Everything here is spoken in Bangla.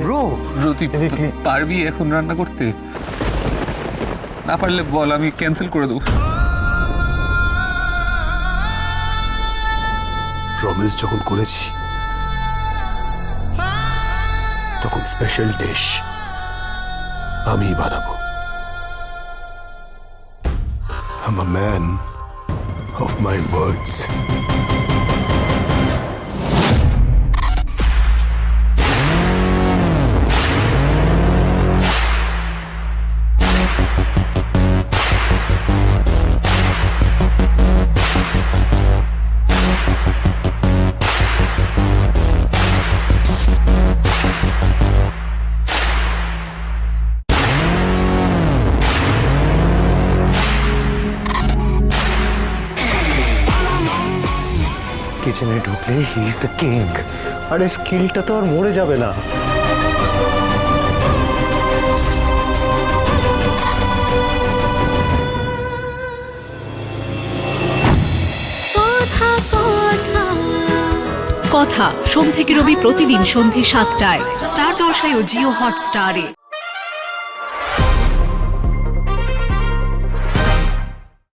ব্রো তুই পারবি এখন রান্না করতে? না পারলে বল, আমি ক্যান্সেল করে দেবো। প্রমিস যখন করেছি তখন স্পেশাল ডিশ আমিই বানাবো। I'm a man of my words. কিচেনে ঢুকলে হি ইজ দ্য কিং, আর এই স্কিলটা তো আর মরে যাবে না। কথা সোম থেকে রবি প্রতিদিন সন্ধে ৭টায় স্টার জলসায় ও জিও হটস্টারে।